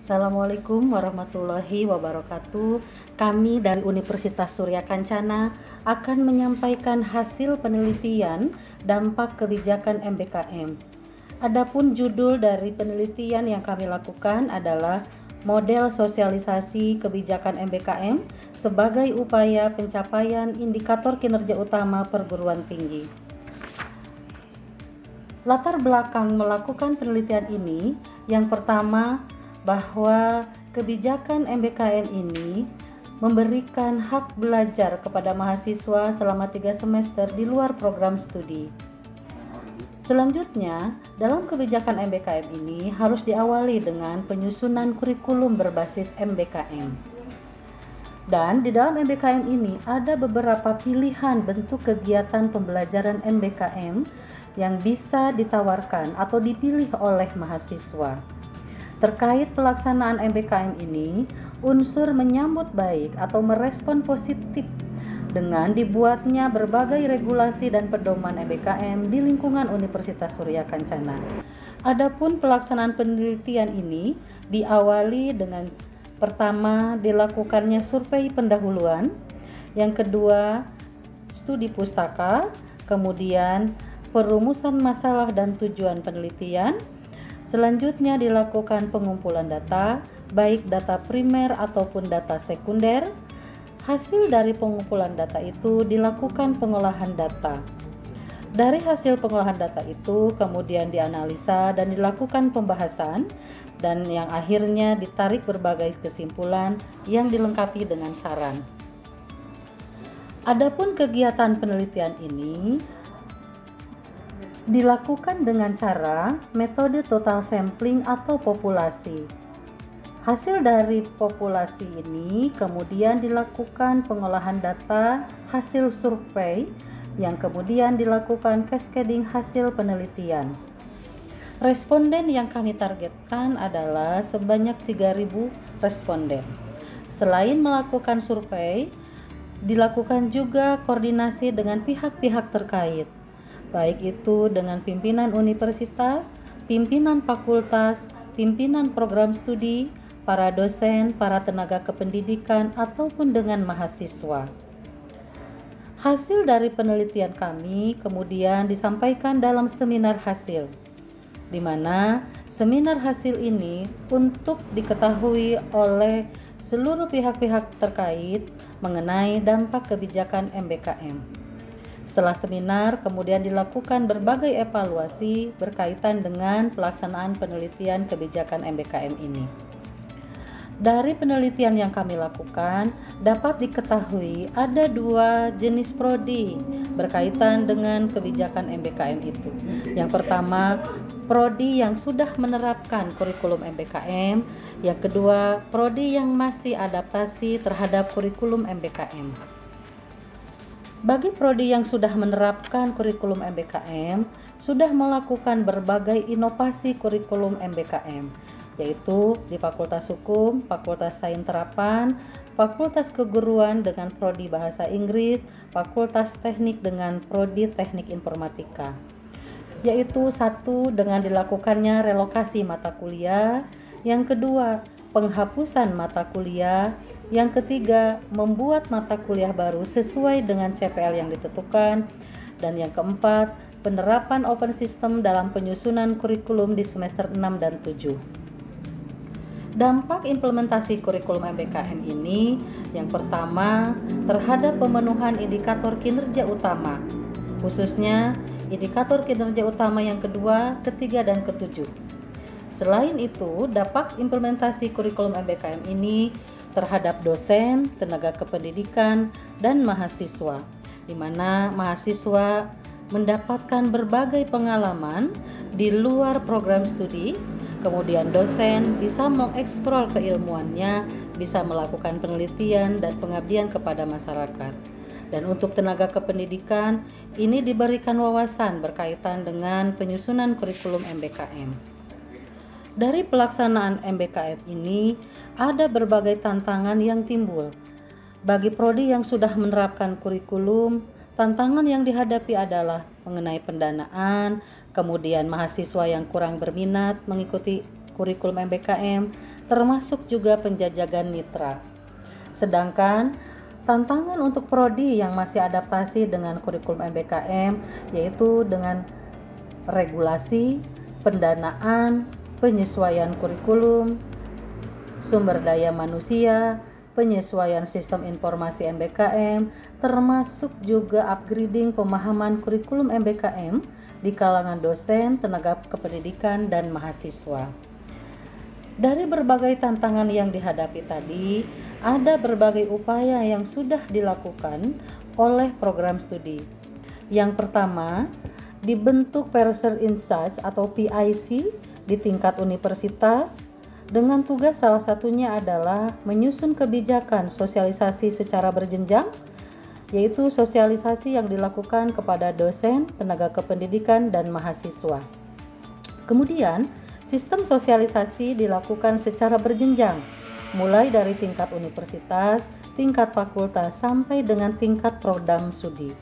Assalamualaikum warahmatullahi wabarakatuh. Kami dari Universitas Surya Kencana akan menyampaikan hasil penelitian dampak kebijakan MBKM. Adapun judul dari penelitian yang kami lakukan adalah model sosialisasi kebijakan MBKM sebagai upaya pencapaian indikator kinerja utama perguruan tinggi. Latar belakang melakukan penelitian ini, yang pertama, bahwa kebijakan MBKM ini memberikan hak belajar kepada mahasiswa selama 3 semester di luar program studi. Selanjutnya, dalam kebijakan MBKM ini harus diawali dengan penyusunan kurikulum berbasis MBKM. Dan di dalam MBKM ini ada beberapa pilihan bentuk kegiatan pembelajaran MBKM yang bisa ditawarkan atau dipilih oleh mahasiswa. Terkait pelaksanaan MBKM ini, unsur menyambut baik atau merespon positif dengan dibuatnya berbagai regulasi dan pedoman MBKM di lingkungan Universitas Surya Kencana. Adapun pelaksanaan penelitian ini diawali dengan pertama dilakukannya survei pendahuluan, yang kedua studi pustaka, kemudian perumusan masalah dan tujuan penelitian. Selanjutnya dilakukan pengumpulan data, baik data primer ataupun data sekunder. Hasil dari pengumpulan data itu dilakukan pengolahan data. Dari hasil pengolahan data itu kemudian dianalisa dan dilakukan pembahasan, dan yang akhirnya ditarik berbagai kesimpulan yang dilengkapi dengan saran. Adapun kegiatan penelitian ini dilakukan dengan cara metode total sampling atau populasi. Hasil dari populasi ini kemudian dilakukan pengolahan data hasil survei yang kemudian dilakukan cascading hasil penelitian. Responden yang kami targetkan adalah sebanyak 3.000 responden. Selain melakukan survei, dilakukan juga koordinasi dengan pihak-pihak terkait, baik itu dengan pimpinan universitas, pimpinan fakultas, pimpinan program studi, para dosen, para tenaga kependidikan, ataupun dengan mahasiswa. Hasil dari penelitian kami kemudian disampaikan dalam seminar hasil, di mana seminar hasil ini untuk diketahui oleh seluruh pihak-pihak terkait mengenai dampak kebijakan MBKM. Setelah seminar, kemudian dilakukan berbagai evaluasi berkaitan dengan pelaksanaan penelitian kebijakan MBKM ini. Dari penelitian yang kami lakukan, dapat diketahui ada 2 jenis prodi berkaitan dengan kebijakan MBKM itu. Yang pertama, prodi yang sudah menerapkan kurikulum MBKM. Yang kedua, prodi yang masih adaptasi terhadap kurikulum MBKM. Bagi prodi yang sudah menerapkan kurikulum MBKM, sudah melakukan berbagai inovasi kurikulum MBKM, yaitu di Fakultas Hukum, Fakultas Sains Terapan, Fakultas Keguruan dengan prodi Bahasa Inggris, Fakultas Teknik dengan prodi Teknik Informatika, yaitu satu dengan dilakukannya relokasi mata kuliah, yang kedua penghapusan mata kuliah, yang ketiga membuat mata kuliah baru sesuai dengan CPL yang ditentukan, dan yang keempat penerapan open system dalam penyusunan kurikulum di semester 6 dan 7. Dampak implementasi kurikulum MBKM ini, yang pertama terhadap pemenuhan indikator kinerja utama, khususnya indikator kinerja utama yang kedua, ketiga, dan ketujuh. Selain itu, dampak implementasi kurikulum MBKM ini terhadap dosen, tenaga kependidikan, dan mahasiswa, di mana mahasiswa mendapatkan berbagai pengalaman di luar program studi. Kemudian dosen bisa mengeksplor keilmuannya, bisa melakukan penelitian dan pengabdian kepada masyarakat. Dan untuk tenaga kependidikan, ini diberikan wawasan berkaitan dengan penyusunan kurikulum MBKM. Dari pelaksanaan MBKM ini, ada berbagai tantangan yang timbul. Bagi prodi yang sudah menerapkan kurikulum, tantangan yang dihadapi adalah mengenai pendanaan, kemudian mahasiswa yang kurang berminat mengikuti kurikulum MBKM, termasuk juga penjajakan mitra. Sedangkan tantangan untuk prodi yang masih adaptasi dengan kurikulum MBKM yaitu dengan regulasi, pendanaan, penyesuaian kurikulum, sumber daya manusia, penyesuaian sistem informasi MBKM, termasuk juga upgrading pemahaman kurikulum MBKM di kalangan dosen, tenaga kependidikan, dan mahasiswa. Dari berbagai tantangan yang dihadapi tadi, ada berbagai upaya yang sudah dilakukan oleh program studi. Yang pertama, dibentuk Person in Charge atau PIC di tingkat universitas dengan tugas salah satunya adalah menyusun kebijakan sosialisasi secara berjenjang, yaitu sosialisasi yang dilakukan kepada dosen, tenaga kependidikan, dan mahasiswa. Kemudian, sistem sosialisasi dilakukan secara berjenjang, mulai dari tingkat universitas, tingkat fakultas, sampai dengan tingkat program studi.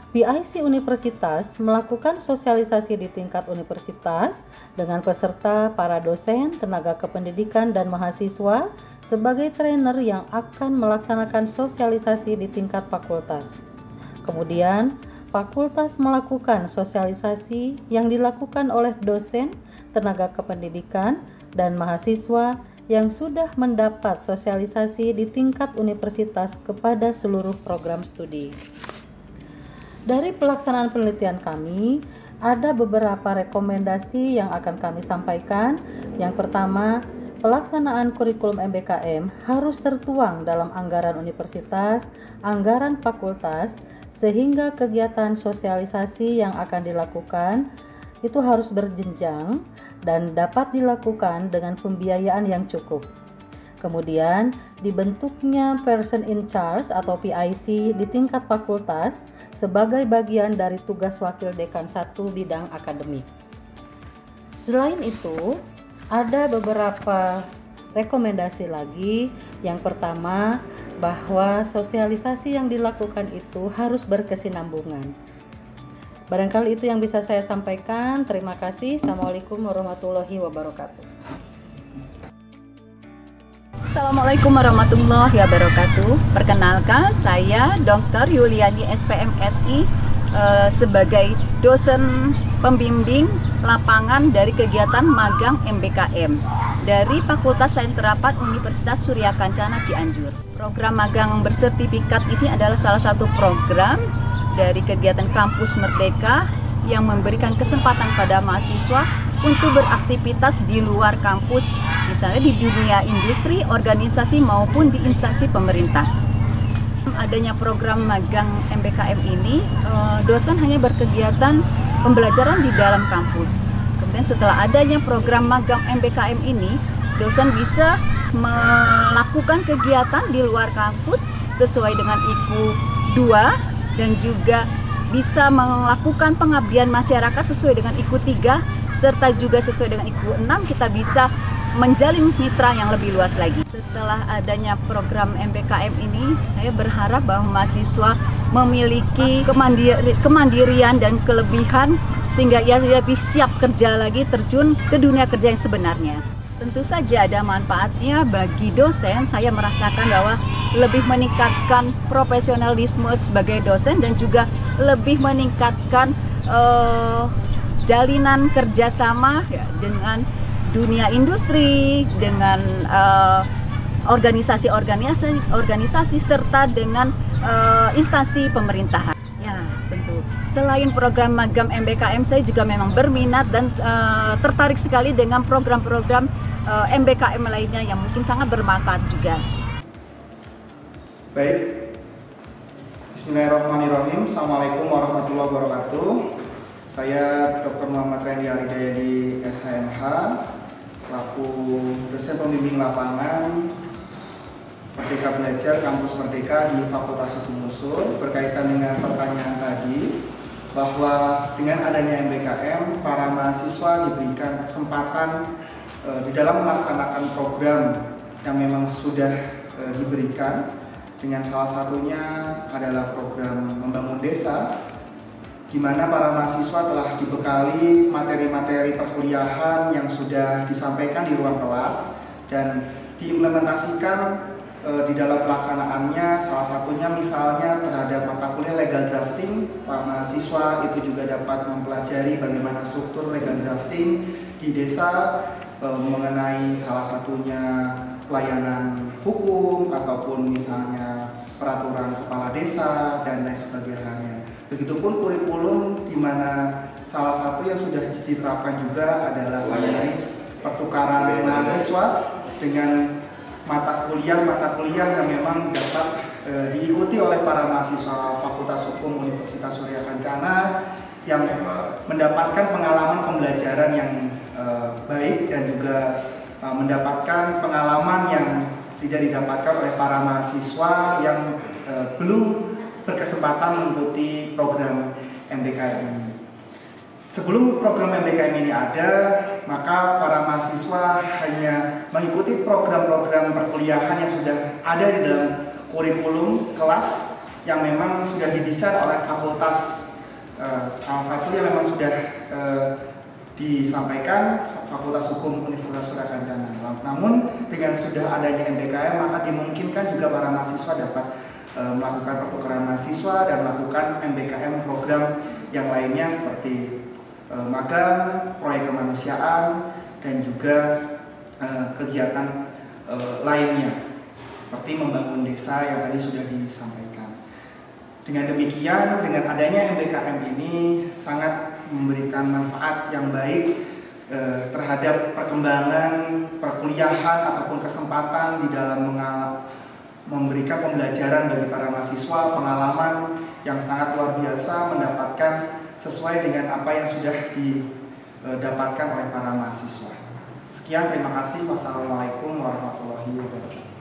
PIC Universitas melakukan sosialisasi di tingkat universitas dengan peserta para dosen, tenaga kependidikan, dan mahasiswa sebagai trainer yang akan melaksanakan sosialisasi di tingkat fakultas. Kemudian, fakultas melakukan sosialisasi yang dilakukan oleh dosen, tenaga kependidikan, dan mahasiswa yang sudah mendapat sosialisasi di tingkat universitas kepada seluruh program studi. Dari pelaksanaan penelitian kami, ada beberapa rekomendasi yang akan kami sampaikan. Yang pertama, pelaksanaan kurikulum MBKM harus tertuang dalam anggaran universitas, anggaran fakultas, sehingga kegiatan sosialisasi yang akan dilakukan itu harus berjenjang dan dapat dilakukan dengan pembiayaan yang cukup. Kemudian, dibentuknya Person in Charge atau PIC di tingkat fakultas sebagai bagian dari tugas Wakil Dekan 1 bidang akademik. Selain itu, ada beberapa rekomendasi lagi. Yang pertama, bahwa sosialisasi yang dilakukan itu harus berkesinambungan. Barangkali itu yang bisa saya sampaikan. Terima kasih. Assalamualaikum warahmatullahi wabarakatuh. Assalamualaikum warahmatullahi wabarakatuh. Perkenalkan, saya Dr. Yuliani SPMSI sebagai dosen pembimbing lapangan dari kegiatan magang MBKM dari Fakultas Sains Terapan Universitas Surya Kencana Cianjur. Program magang bersertifikat ini adalah salah satu program dari kegiatan Kampus Merdeka yang memberikan kesempatan pada mahasiswa untuk beraktivitas di luar kampus, misalnya di dunia industri, organisasi, maupun di instansi pemerintah. Adanya program magang MBKM ini, dosen hanya berkegiatan pembelajaran di dalam kampus. Kemudian setelah adanya program magang MBKM ini, dosen bisa melakukan kegiatan di luar kampus sesuai dengan IKU 2 dan juga bisa melakukan pengabdian masyarakat sesuai dengan IKU 3 serta juga sesuai dengan IKU 6 kita bisa menjalin mitra yang lebih luas lagi. Setelah adanya program MBKM ini, saya berharap bahwa mahasiswa memiliki kemandirian dan kelebihan sehingga ia lebih siap kerja lagi, terjun ke dunia kerja yang sebenarnya. Tentu saja ada manfaatnya bagi dosen. Saya merasakan bahwa lebih meningkatkan profesionalisme sebagai dosen dan juga lebih meningkatkan jalinan kerjasama dengan dunia industri, dengan organisasi serta dengan instansi pemerintahan. Ya, tentu. Selain program magang MBKM, saya juga memang berminat dan tertarik sekali dengan program-program MBKM lainnya yang mungkin sangat bermanfaat juga. Baik, Bismillahirrahmanirrahim. Assalamualaikum warahmatullahi wabarakatuh. Saya Dr. Muhammad Randy Aridaya di SHMH selaku dosen pembimbing lapangan Merdeka Belajar Kampus Merdeka di Fakultas Hukum Usul. Berkaitan dengan pertanyaan tadi, bahwa dengan adanya MBKM, para mahasiswa diberikan kesempatan di dalam melaksanakan program yang memang sudah diberikan, dengan salah satunya adalah program membangun desa di mana para mahasiswa telah dibekali materi-materi perkuliahan yang sudah disampaikan di ruang kelas dan diimplementasikan di dalam pelaksanaannya. Salah satunya misalnya terhadap mata kuliah legal drafting, para mahasiswa itu juga dapat mempelajari bagaimana struktur legal drafting di desa, mengenai salah satunya pelayanan hukum ataupun misalnya peraturan kepala desa dan lain sebagainya. Begitupun kurikulum, di mana salah satu yang sudah diterapkan juga adalah mengenai pertukaran mahasiswa dengan mata kuliah yang memang dapat diikuti oleh para mahasiswa Fakultas Hukum Universitas Surya Kencana yang mendapatkan pengalaman pembelajaran yang baik dan juga mendapatkan pengalaman yang tidak didapatkan oleh para mahasiswa yang belum berkesempatan mengikuti program MBKM ini. Sebelum program MBKM ini ada, maka para mahasiswa hanya mengikuti program-program perkuliahan yang sudah ada di dalam kurikulum kelas yang memang sudah didesain oleh fakultas. Salah satu yang memang sudah disampaikan Fakultas Hukum Universitas Surya Kencana. Namun dengan sudah adanya MBKM, maka dimungkinkan juga para mahasiswa dapat melakukan pertukaran mahasiswa dan melakukan MBKM program yang lainnya seperti magang, proyek kemanusiaan, dan juga kegiatan lainnya seperti membangun desa yang tadi sudah disampaikan. Dengan demikian, dengan adanya MBKM ini sangat memberikan manfaat yang baik terhadap perkembangan perkuliahan ataupun kesempatan di dalam memberikan pembelajaran bagi para mahasiswa, pengalaman yang sangat luar biasa mendapatkan sesuai dengan apa yang sudah didapatkan oleh para mahasiswa. Sekian, terima kasih. Wassalamualaikum warahmatullahi wabarakatuh.